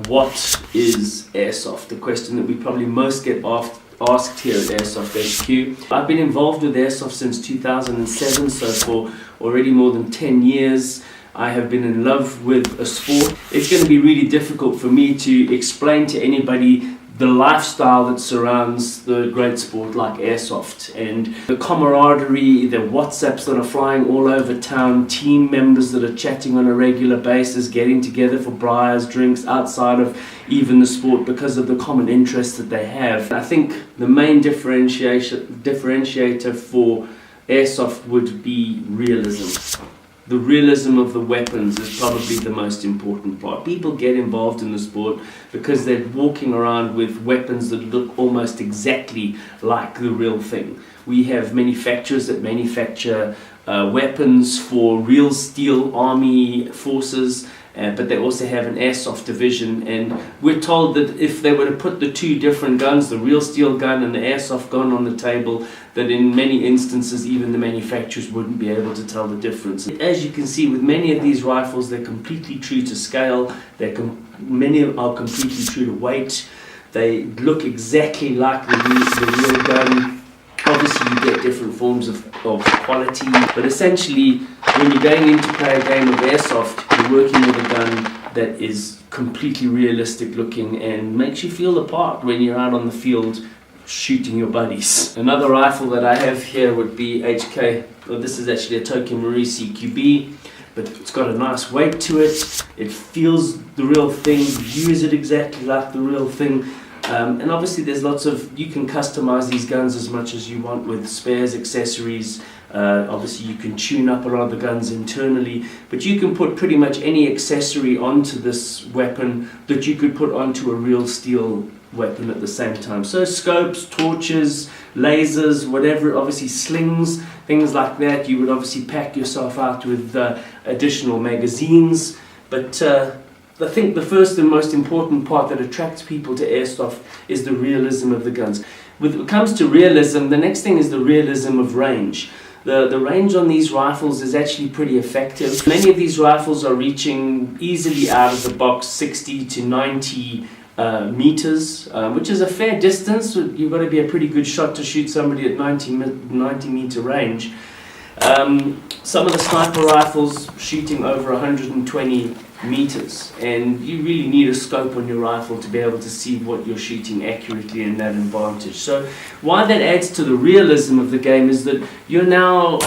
What is Airsoft? The question that we probably most get asked here at Airsoft HQ. I've been involved with Airsoft since 2007, so for already more than 10 years. I have been in love with a sport. It's going to be really difficult for me to explain to anybody the lifestyle that surrounds the great sport like Airsoft, and the camaraderie, the WhatsApps that are flying all over town, team members that are chatting on a regular basis, getting together for briars, drinks outside of even the sport because of the common interests that they have. I think the main differentiator for Airsoft would be realism. The realism of the weapons is probably the most important part. People get involved in the sport because they're walking around with weapons that look almost exactly like the real thing. We have manufacturers that manufacture weapons for real steel army forces, but they also have an airsoft division, and we're told that if they were to put the two different guns, the real steel gun and the airsoft gun, on the table, that in many instances even the manufacturers wouldn't be able to tell the difference. As you can see, with many of these rifles, they're completely true to scale, many are completely true to weight, they look exactly like the real gun. Obviously you get different forms of quality, but essentially when you're going in to play a game of Airsoft, you're working with a gun that is completely realistic looking and makes you feel the part when you're out on the field shooting your buddies. Another rifle that I have here would be this is actually a Tokyo Marui CQB, but it's got a nice weight to it, it feels the real thing, you use it exactly like the real thing. And obviously there's you can customize these guns as much as you want with spares, accessories. Obviously you can tune up a lot of the guns internally, but you can put pretty much any accessory onto this weapon that you could put onto a real steel weapon at the same time. So scopes, torches, lasers, whatever, obviously slings, things like that. You would obviously pack yourself out with additional magazines, but I think the first and most important part that attracts people to Airsoft is the realism of the guns. When it comes to realism, the next thing is the realism of range. The range on these rifles is actually pretty effective. Many of these rifles are reaching easily out of the box 60 to 90 meters, which is a fair distance. You've got to be a pretty good shot to shoot somebody at 90 meter range. Some of the sniper rifles shooting over 120 meters, and you really need a scope on your rifle to be able to see what you're shooting accurately in that advantage. So why that adds to the realism of the game is that you're now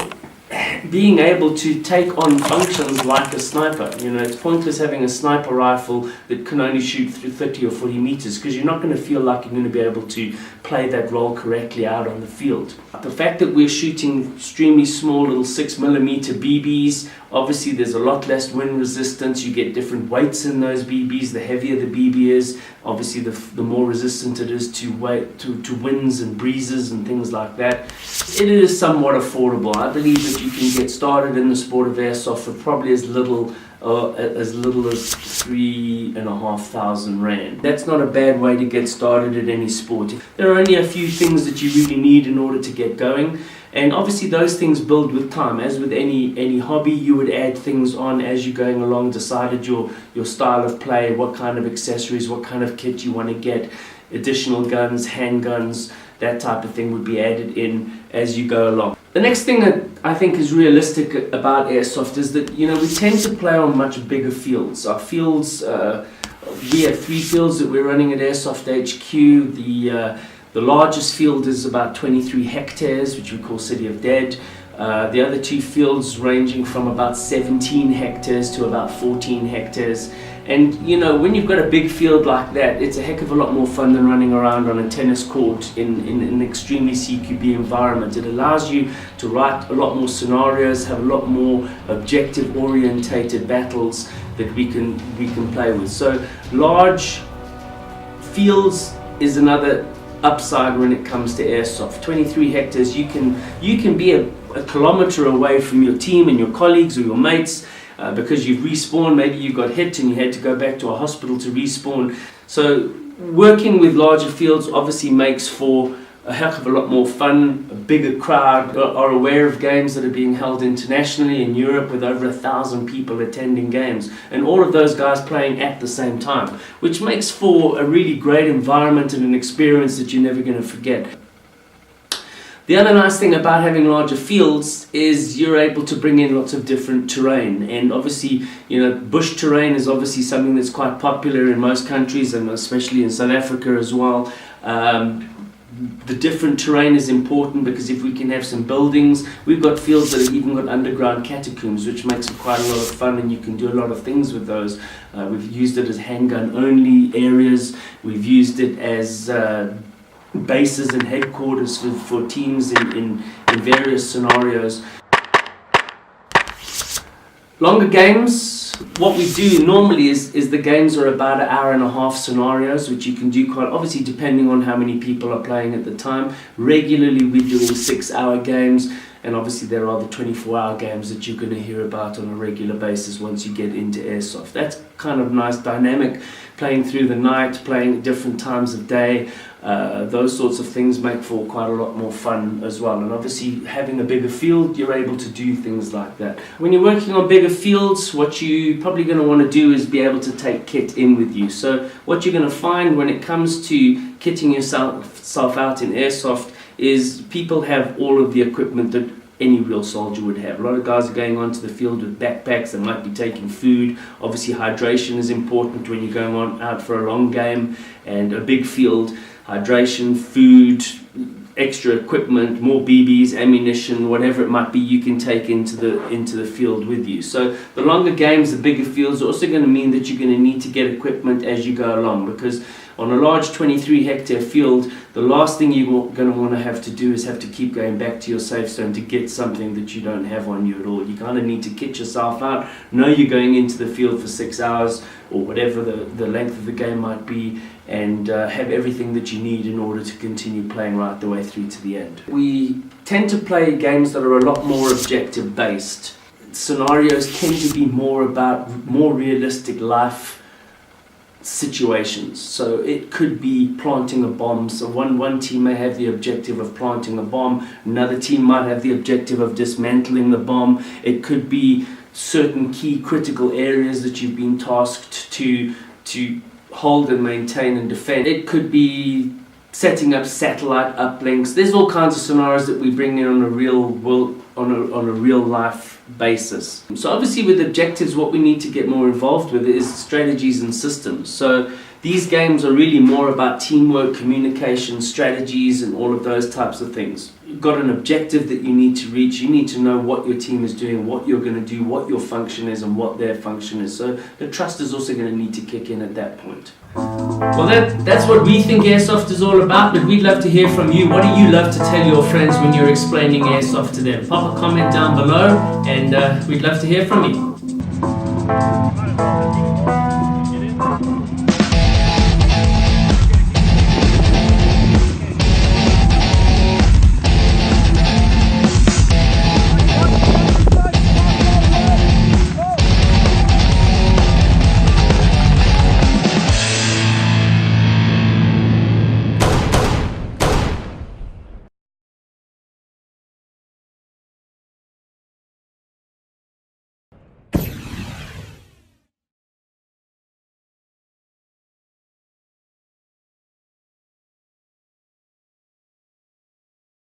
being able to take on functions like a sniper. You know, it's pointless having a sniper rifle that can only shoot through 30 or 40 meters because you're not going to feel like you're going to be able to play that role correctly out on the field. The fact that we're shooting extremely small little 6mm BBs, obviously there's a lot less wind resistance, you get different weights in those BBs. The heavier the BB is, obviously the more resistant it is to winds and breezes and things like that. It is somewhat affordable. I believe that you can get started in the sport of Airsoft for probably as little as 3,500 Rand. That's not a bad way to get started at any sport. There are only a few things that you really need in order to get going, and obviously those things build with time. As with any hobby, you would add things on as you're going along, decided your style of play, what kind of accessories, what kind of kit you want to get, additional guns, handguns, that type of thing would be added in as you go along. The next thing that I think is realistic about Airsoft is that, you know, we tend to play on much bigger fields. Our fields, we have 3 fields that we're running at Airsoft HQ. The largest field is about 23 hectares, which we call City of Dead. The other 2 fields ranging from about 17 hectares to about 14 hectares. And you know, when you've got a big field like that, it's a heck of a lot more fun than running around on a tennis court in an extremely CQB environment. It allows you to write a lot more scenarios, have a lot more objective orientated battles that we can play with. So large fields is another upside when it comes to airsoft. 23 hectares, you can be a kilometre away from your team and your colleagues or your mates, because you've respawned. Maybe you got hit and you had to go back to a hospital to respawn. So working with larger fields obviously makes for a heck of a lot more fun. A bigger crowd are aware of games that are being held internationally in Europe, with over 1,000 people attending games, and all of those guys playing at the same time, which makes for a really great environment and an experience that you're never going to forget. The other nice thing about having larger fields is you're able to bring in lots of different terrain, and obviously, you know, bush terrain is obviously something that's quite popular in most countries, and especially in South Africa as well. The different terrain is important because if we can have some buildings, we've got fields that have even got underground catacombs, which makes it quite a lot of fun, and you can do a lot of things with those. We've used it as handgun only areas. We've used it as bases and headquarters for teams in various scenarios. Longer games, what we do normally is the games are about 1.5 hour scenarios, which you can do quite obviously depending on how many people are playing at the time. Regularly we're doing 6-hour games, and obviously there are the 24-hour games that you're going to hear about on a regular basis once you get into airsoft. That's kind of nice dynamic, playing through the night, playing at different times of day. Those sorts of things make for quite a lot more fun as well, and obviously having a bigger field, you're able to do things like that. When you're working on bigger fields, what you're probably going to want to do is be able to take kit in with you. So what you're going to find when it comes to kitting yourself out in airsoft is people have all of the equipment that any real soldier would have. A lot of guys are going onto the field with backpacks. They might be taking food. Obviously hydration is important when you're going out for a long game and a big field. Hydration, food, extra equipment, more BBs, ammunition, whatever it might be, you can take into the field with you. So the longer games, the bigger fields, are also going to mean that you're going to need to get equipment as you go along, because on a large 23 hectare field, the last thing you're going to want to have to do is have to keep going back to your safe zone to get something that you don't have on you at all. You kind of need to kit yourself out, know you're going into the field for 6 hours or whatever the length of the game might be, and have everything that you need in order to continue playing right the way through to the end. We tend to play games that are a lot more objective based. Scenarios tend to be more about more realistic life situations. So it could be planting a bomb. So one team may have the objective of planting a bomb, another team might have the objective of dismantling the bomb. It could be certain key critical areas that you've been tasked to hold and maintain and defend. It could be setting up satellite uplinks. There's all kinds of scenarios that we bring in on a real world, on a real life basis. So obviously with objectives, what we need to get more involved with is strategies and systems. So these games are really more about teamwork, communication, strategies, and all of those types of things. You've got an objective that you need to reach. You need to know what your team is doing, what you're going to do, what your function is, and what their function is. So the trust is also going to need to kick in at that point. Well, that's what we think Airsoft is all about, but we'd love to hear from you. What do you love to tell your friends when you're explaining Airsoft to them? Pop a comment down below, and we'd love to hear from you.